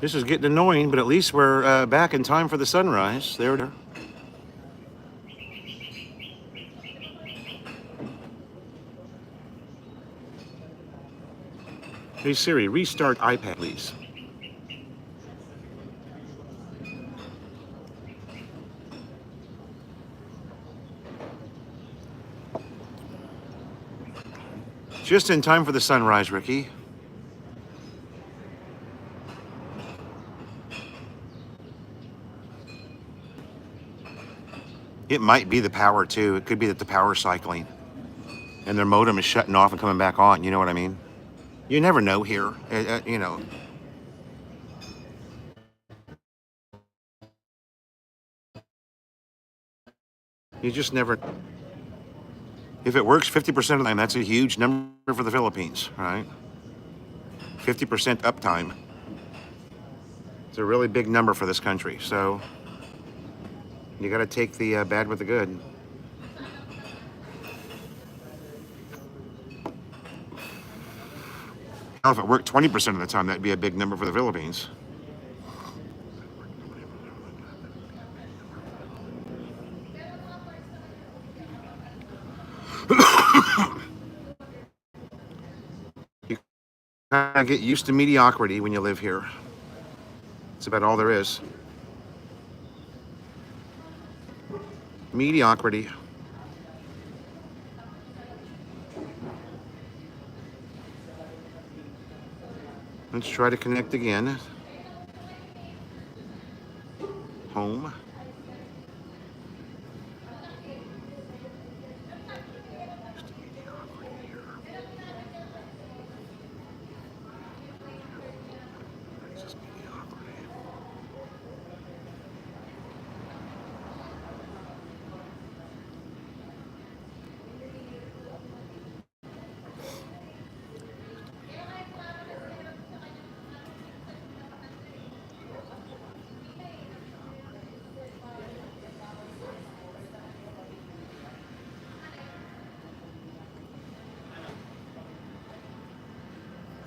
This is getting annoying, but at least we're back in time for the sunrise. There. Hey Siri, restart iPad, please. Just in time for the sunrise, Ricky. It might be the power too. It could be that the power's cycling and their modem is shutting off and coming back on. You know what I mean? You never know here. You know. You just never. If it works 50% of the time, that's a huge number for the Philippines, right? 50% uptime. It's a really big number for this country. So you got to take the bad with the good. Now, if it worked 20% of the time, that'd be a big number for the Philippines. You kind of get used to mediocrity when you live here. That's about all there is. Mediocrity. Let's try to connect again. Home.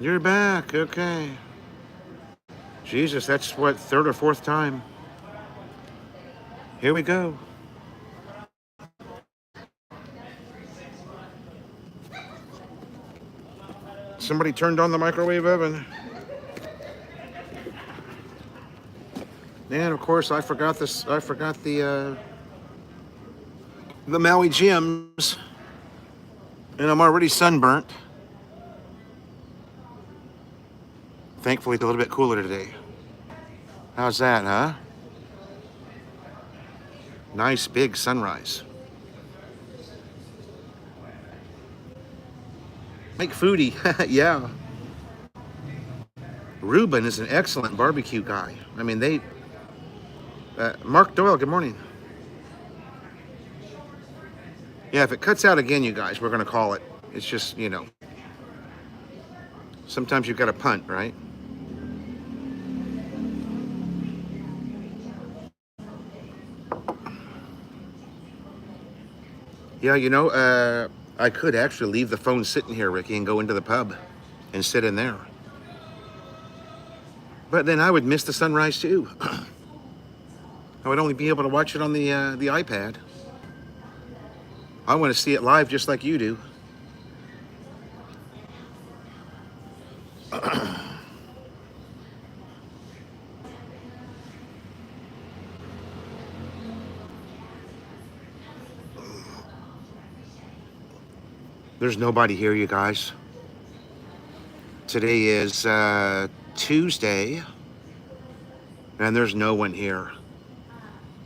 You're back, okay. Jesus, that's what, third or fourth time. Here we go. Somebody turned on the microwave oven. And of course, I forgot this. I forgot the Maui gyms, and I'm already sunburnt. Thankfully, it's a little bit cooler today. How's that, huh? Nice big sunrise. Make foodie, yeah. Ruben is an excellent barbecue guy. I mean, Mark Doyle, good morning. Yeah, if it cuts out again, you guys, we're gonna call it. It's just, you know, sometimes you've got to punt, right? Yeah, you know, I could actually leave the phone sitting here, Ricky, and go into the pub and sit in there. But then I would miss the sunrise too. I would only be able to watch it on the iPad. I want to see it live just like you do. There's nobody here, you guys. Today is Tuesday, and there's no one here.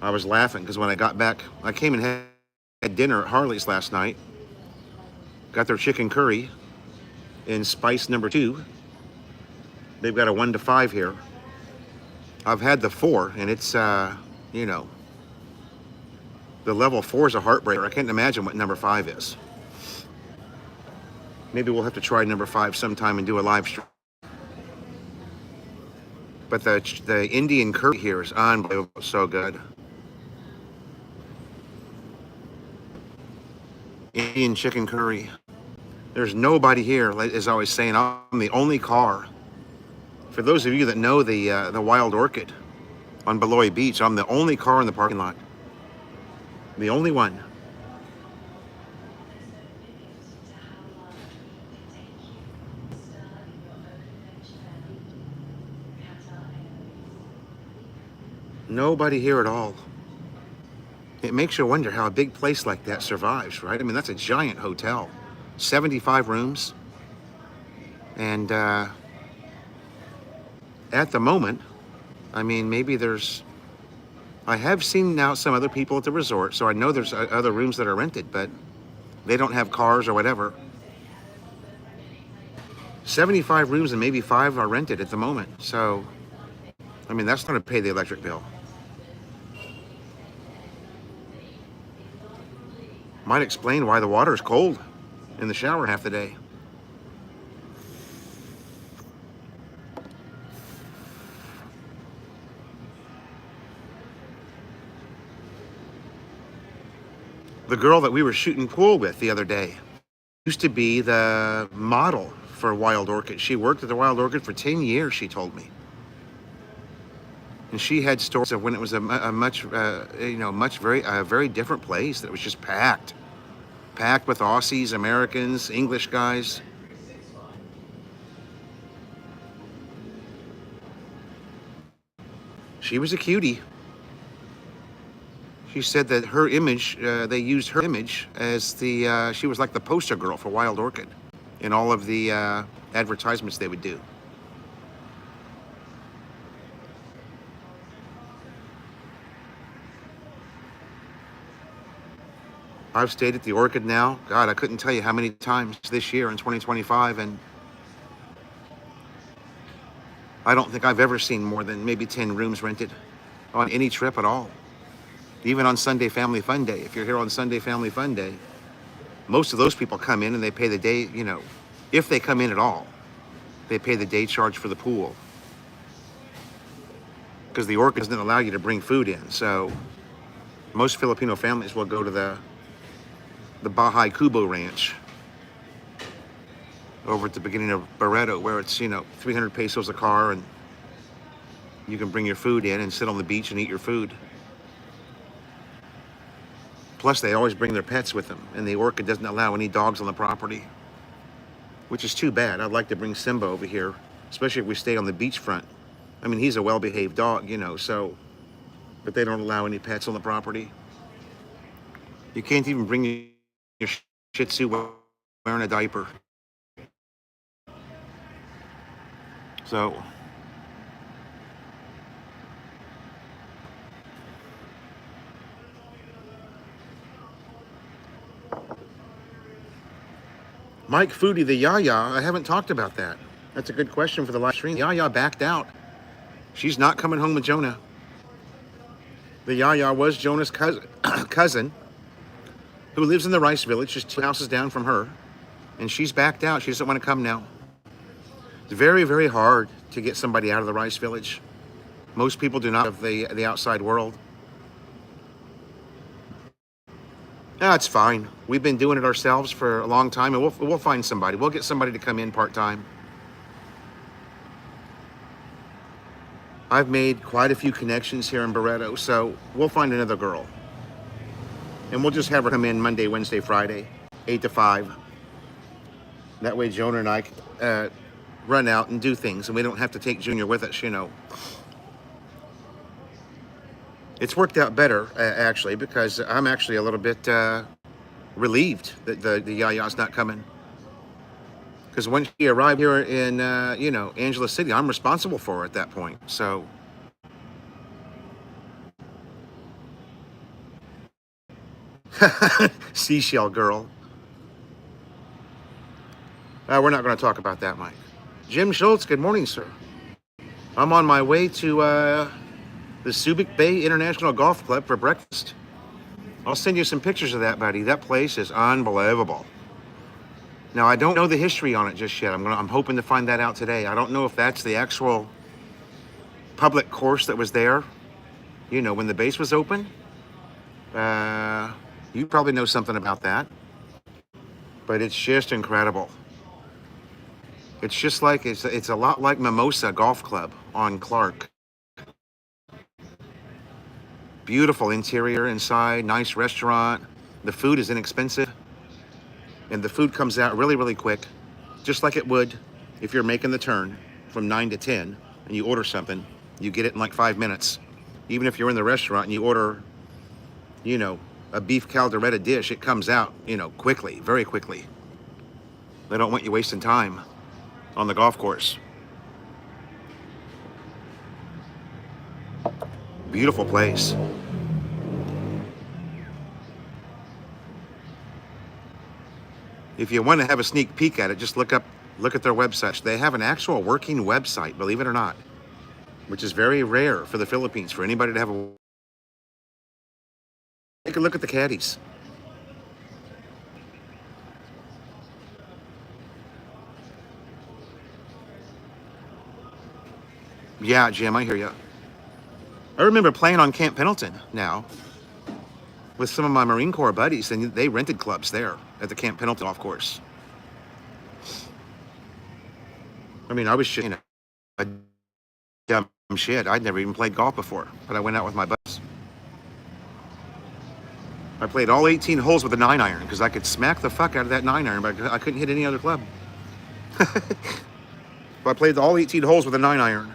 I was laughing because when I got back, I came and had dinner at Harley's last night. Got their chicken curry in spice number 2. They've got a 1 to 5 here. I've had the 4, and it's, you know, the level 4 is a heartbreaker. I can't imagine what number 5 is. Maybe we'll have to try number 5 sometime and do a live stream. But the Indian curry here is unbelievable, so good. Indian chicken curry. There's nobody here, as I was saying. I'm the only car For those of you that know the Wild Orchid on Beloit Beach, I'm the only car in the parking lot. The only one. Nobody here at all. It makes you wonder how a big place like that survives, right? I mean, that's a giant hotel. 75 rooms. And at the moment, I mean, maybe I have seen now some other people at the resort, so I know there's other rooms that are rented, but they don't have cars or whatever. 75 rooms and maybe 5 are rented at the moment. So, I mean, that's not to pay the electric bill. Might explain why the water is cold in the shower half the day. The girl that we were shooting pool with the other day used to be the model for Wild Orchid. She worked at the Wild Orchid for 10 years, she told me. And she had stories of when it was a much very different place that was just packed with Aussies, Americans, English guys. She was a cutie. She said that her image, they used her image as she was like the poster girl for Wild Orchid in all of the advertisements they would do. I've stayed at the Orchid now, God, I couldn't tell you how many times this year in 2025, and I don't think I've ever seen more than maybe 10 rooms rented on any trip at all. Even on Sunday Family Fun Day. If you're here on Sunday Family Fun Day, most of those people come in and they pay the day, if they come in at all, they pay the day charge for the pool. Because the Orchid doesn't allow you to bring food in. So most Filipino families will go to the Bahay Kubo Ranch over at the beginning of Barreto, where it's, 300 pesos a car and you can bring your food in and sit on the beach and eat your food. Plus, they always bring their pets with them, and the Orchid doesn't allow any dogs on the property, which is too bad. I'd like to bring Simba over here, especially if we stay on the beachfront. I mean, he's a well-behaved dog, but they don't allow any pets on the property. You can't even bring your Shih Tzu wearing a diaper. So, Mike Foodie, the Yaya, I haven't talked about that. That's a good question for the live stream. Yaya backed out. She's not coming home with Jonah. The Yaya was Jonah's cousin who lives in the Rice Village, just 2 houses down from her. And she's backed out. She doesn't want to come now. It's very, very hard to get somebody out of the Rice Village. Most people do not have the outside world. It's fine. We've been doing it ourselves for a long time, and we'll find somebody. We'll get somebody to come in part-time. I've made quite a few connections here in Barreto, so we'll find another girl. And we'll just have her come in Monday, Wednesday, Friday, 8 to 5. That way Jonah and I can run out and do things, and we don't have to take Junior with us, It's worked out better, actually, because I'm actually a little bit relieved that the Yaya's not coming. Because when she arrived here in, Angeles City, I'm responsible for her at that point. So, seashell girl. We're not going to talk about that, Mike. Jim Schultz, good morning, sir. I'm on my way to the Subic Bay International Golf Club for breakfast. I'll send you some pictures of that, buddy. That place is unbelievable. Now, I don't know the history on it just yet. I'm hoping to find that out today. I don't know if that's the actual public course that was there, when the base was open. You probably know something about that. But it's just incredible. It's just like, it's a lot like Mimosa Golf Club on Clark. Beautiful interior inside, nice restaurant. The food is inexpensive, and the food comes out really, really quick, just like it would if you're making the turn from 9 to 10 and you order something, you get it in like 5 minutes. Even if you're in the restaurant and you order, you know, a beef calderetta dish, it comes out, you know, quickly, very quickly. They don't want you wasting time on the golf course. Beautiful place. If you want to have a sneak peek at it, just look at their website. They have an actual working website, believe it or not, which is very rare for the Philippines, for anybody to have a... Take a look at the caddies. Yeah, Jim, I hear you. I remember playing on Camp Pendleton now with some of my Marine Corps buddies, and they rented clubs there at the Camp Pendleton golf course. I mean, I was just, you know, a dumb shit. I'd never even played golf before, but I went out with my buddies. I played all 18 holes with a 9-iron because I could smack the fuck out of that 9-iron, but I couldn't hit any other club. So I played all 18 holes with a 9-iron.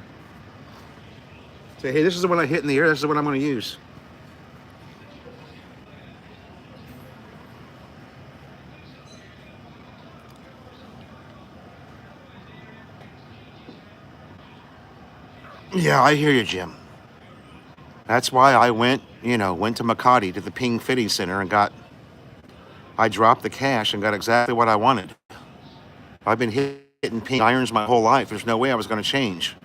Say, hey, this is the one I hit in the air. This is the one I'm going to use. Yeah, I hear you, Jim. That's why I went to Makati, to the Ping Fitting Center, and I dropped the cash and got exactly what I wanted. I've been hitting Ping irons my whole life. There's no way I was going to change.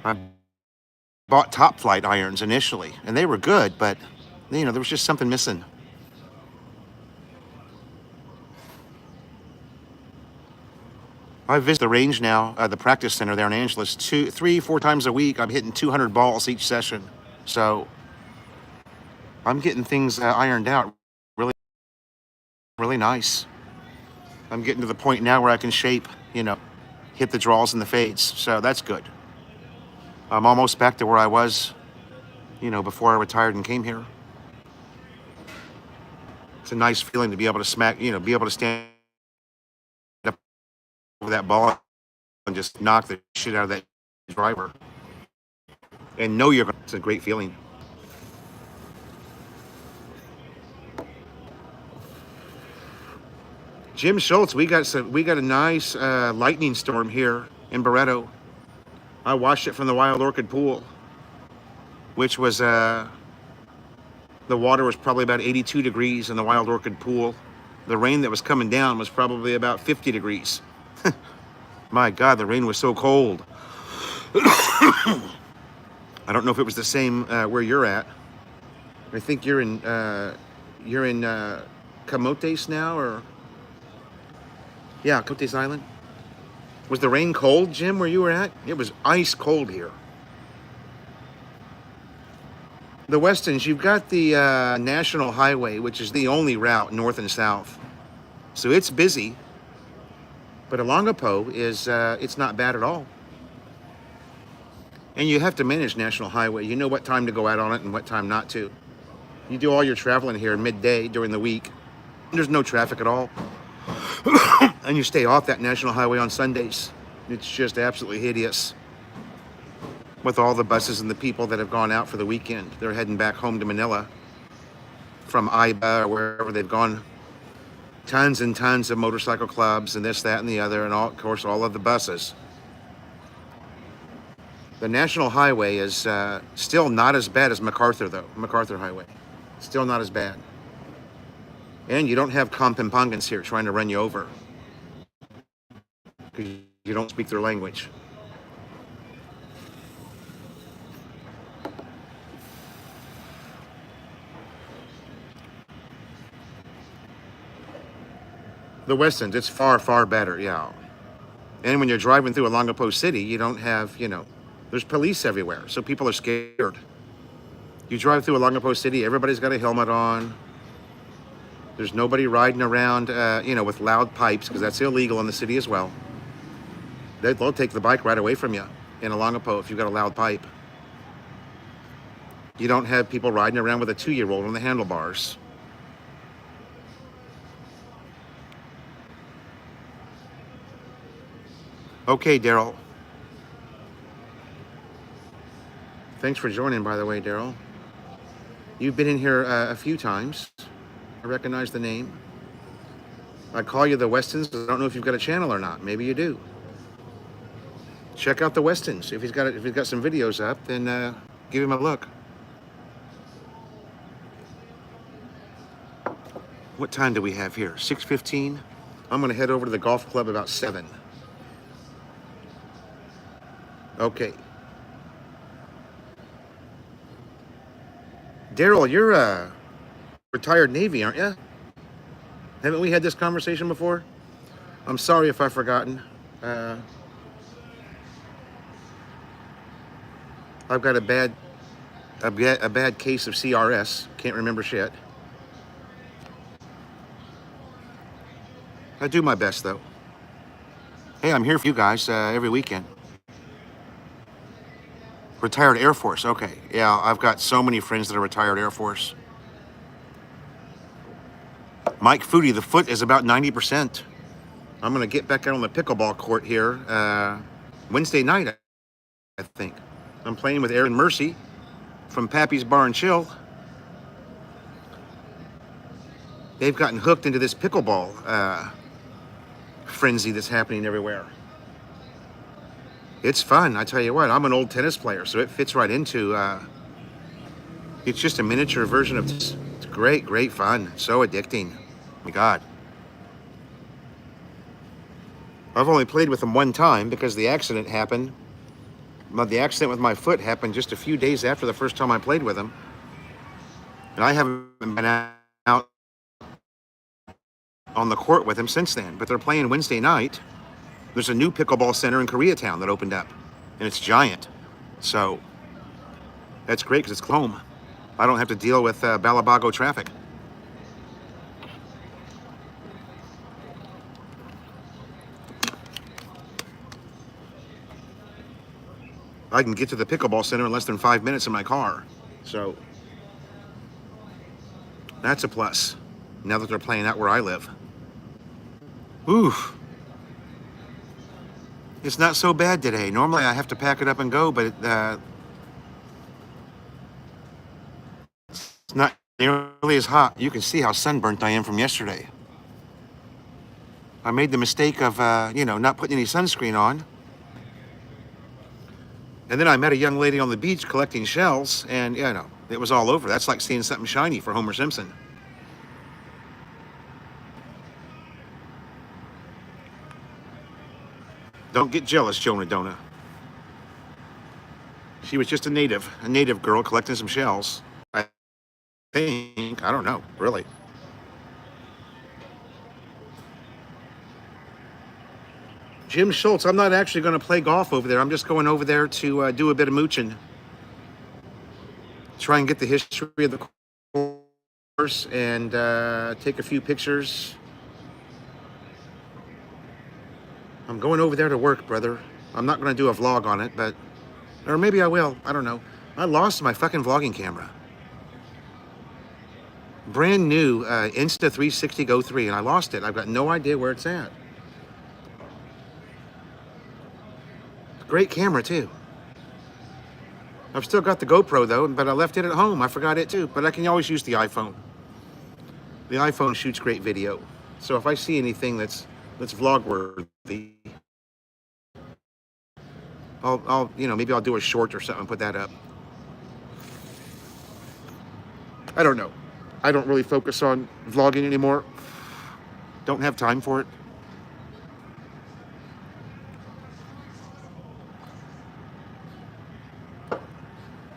I bought Top Flight irons initially, and they were good, but, you know, there was just something missing. I visit the range now, the practice center there in Angeles, 3-4 times a week. I'm hitting 200 balls each session. So I'm getting things ironed out really, really nice. I'm getting to the point now where I can shape, you know, hit the draws and the fades. So that's good. I'm almost back to where I was, you know, before I retired and came here. It's a nice feeling to be able to smack, you know, be able to stand up over that ball and just knock the shit out of that driver and know you're going to. It's a great feeling. Jim Schultz, we got a nice lightning storm here in Barreto. I watched it from the Wild Orchid pool, which was the water was probably about 82 degrees in the Wild Orchid pool. The rain that was coming down was probably about 50 degrees. My God, the rain was so cold. I don't know if it was the same where you're at. I think you're in Camotes now, or yeah, Camotes Island. Was the rain cold, Jim, where you were at? It was ice cold here. The Westons, you've got the National Highway, which is the only route north and south. So it's busy. But Olongapo is, it's not bad at all. And you have to manage National Highway. You know what time to go out on it and what time not to. You do all your traveling here midday during the week. There's no traffic at all. And you stay off that National Highway on Sundays. It's just absolutely hideous. With all the buses and the people that have gone out for the weekend. They're heading back home to Manila from Iba or wherever they've gone. Tons and tons of motorcycle clubs and this, that, and the other, and all, of course, all of the buses. The National Highway is still not as bad as MacArthur, though. MacArthur Highway. Still not as bad. And you don't have Kampempongans here trying to run you over because you don't speak their language. The Westons, it's far, far better, yeah. And when you're driving through Olongapo City, you don't have, you know, there's police everywhere, so people are scared. You drive through Olongapo City, everybody's got a helmet on. There's nobody riding around, with loud pipes, because that's illegal in the city as well. They'll take the bike right away from you in Alongapo if you've got a loud pipe. You don't have people riding around with a 2-year-old on the handlebars. Okay, Daryl. Thanks for joining, by the way, Daryl. You've been in here a few times. I recognize the name. I call you the Westons. I don't know if you've got a channel or not. Maybe you do. Check out the Westons. If he's got some videos up, then give him a look. What time do we have here? 6:15. I'm gonna head over to the golf club about 7. Okay. Daryl, you're a retired Navy, aren't you? Haven't we had this conversation before? I'm sorry if I've forgotten. I've got a bad case of CRS. Can't remember shit. I do my best, though. Hey, I'm here for you guys every weekend. Retired Air Force, okay. Yeah, I've got so many friends that are retired Air Force. Mike Foodie, the foot is about 90%. I'm going to get back out on the pickleball court here Wednesday night, I think. I'm playing with Aaron Mercy from Pappy's Bar and Chill. They've gotten hooked into this pickleball frenzy that's happening everywhere. It's fun, I tell you what. I'm an old tennis player, so it fits right into, it's just a miniature version of this. It's great, great fun. So addicting. My God. I've only played with them one time because the accident happened. The accident with my foot happened just a few days after the first time I played with them. And I haven't been out on the court with them since then. But they're playing Wednesday night. There's a new pickleball center in Koreatown that opened up, and it's giant. So that's great because it's home. I don't have to deal with Balabago traffic. I can get to the pickleball center in less than 5 minutes in my car. So that's a plus, now that they're playing out where I live. Oof. It's not so bad today. Normally I have to pack it up and go, but it's not nearly as hot. You can see how sunburnt I am from yesterday. I made the mistake of, not putting any sunscreen on. And then I met a young lady on the beach collecting shells, and, it was all over. That's like seeing something shiny for Homer Simpson. Don't get jealous, Jonah Dona. She was just a native girl collecting some shells. I think, I don't know, really. Jim Schultz, I'm not actually going to play golf over there. I'm just going over there to do a bit of mooching. Try and get the history of the course and take a few pictures. I'm going over there to work, brother. I'm not going to do a vlog on it, or maybe I will. I don't know. I lost my fucking vlogging camera. Brand new Insta 360 Go 3, and I lost it. I've got no idea where it's at. Great camera, too. I've still got the GoPro, though, but I left it at home. I forgot it, too. But I can always use the iPhone. The iPhone shoots great video. So if I see anything that's vlog-worthy, I'll maybe I'll do a short or something and put that up. I don't know. I don't really focus on vlogging anymore. Don't have time for it.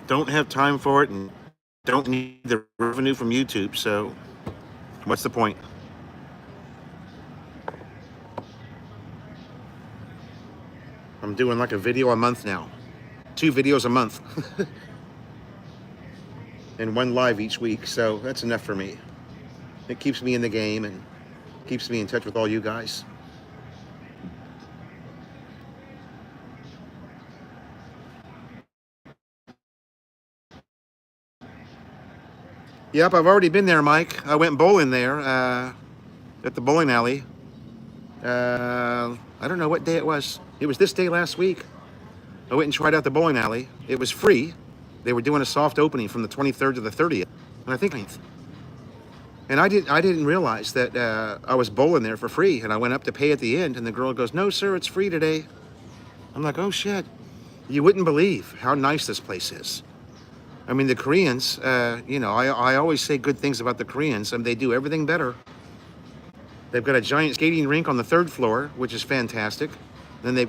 Don't have time for it and don't need the revenue from YouTube, so what's the point? I'm doing like a video a month now. 2 videos a month. And 1 live each week, so that's enough for me. It keeps me in the game and keeps me in touch with all you guys. Yep, I've already been there, Mike. I went bowling there at the bowling alley. I don't know what day it was. It was this day last week. I went and tried out the bowling alley. It was free. They were doing a soft opening from the 23rd to the 30th, and I think 9th. And I didn't realize that I was bowling there for free. And I went up to pay at the end, and the girl goes, "No, sir, it's free today." I'm like, "Oh shit!" You wouldn't believe how nice this place is. I mean, the Koreans. I always say good things about the Koreans, and they do everything better. They've got a giant skating rink on the 3rd floor, which is fantastic. Then they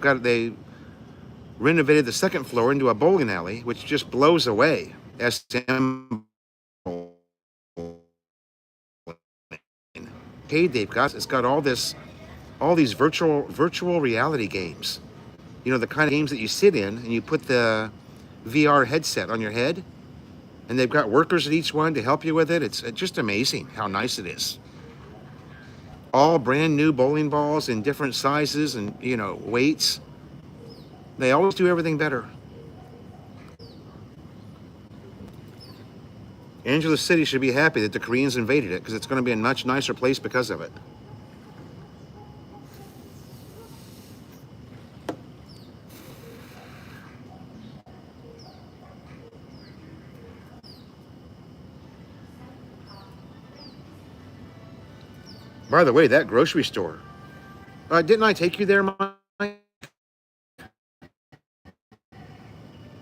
renovated the 2nd floor into a bowling alley, which just blows away. SM. It's got all these virtual reality games. You know, the kind of games that you sit in and you put the VR headset on your head, and they've got workers at each one to help you with it. It's just amazing how nice it is. All brand new bowling balls in different sizes and, weights. They always do everything better. Angeles City should be happy that the Koreans invaded it, because it's going to be a much nicer place because of it. By the way, that grocery store. Didn't I take you there, Mike?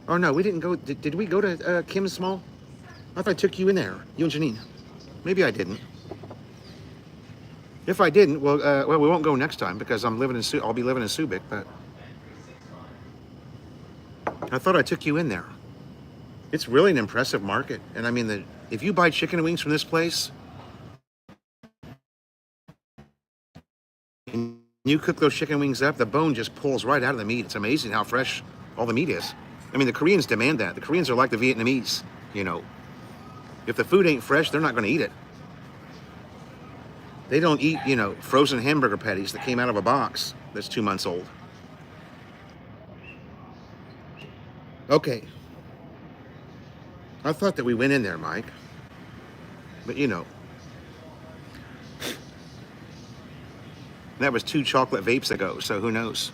Oh, no, we didn't go. Did we go to Kim's Mall? I thought I took you in there, you and Janine. Maybe I didn't. If I didn't, well, we won't go next time because I'll be living in Subic, but I thought I took you in there. It's really an impressive market. And I mean, if you buy chicken wings from this place, and you cook those chicken wings up, the bone just pulls right out of the meat. It's amazing how fresh all the meat is. I mean, the Koreans demand that. The Koreans are like the Vietnamese, If the food ain't fresh, they're not going to eat it. They don't eat, frozen hamburger patties that came out of a box that's 2 months old. Okay. I thought that we went in there, Mike. But, that was 2 chocolate vapes ago, so who knows?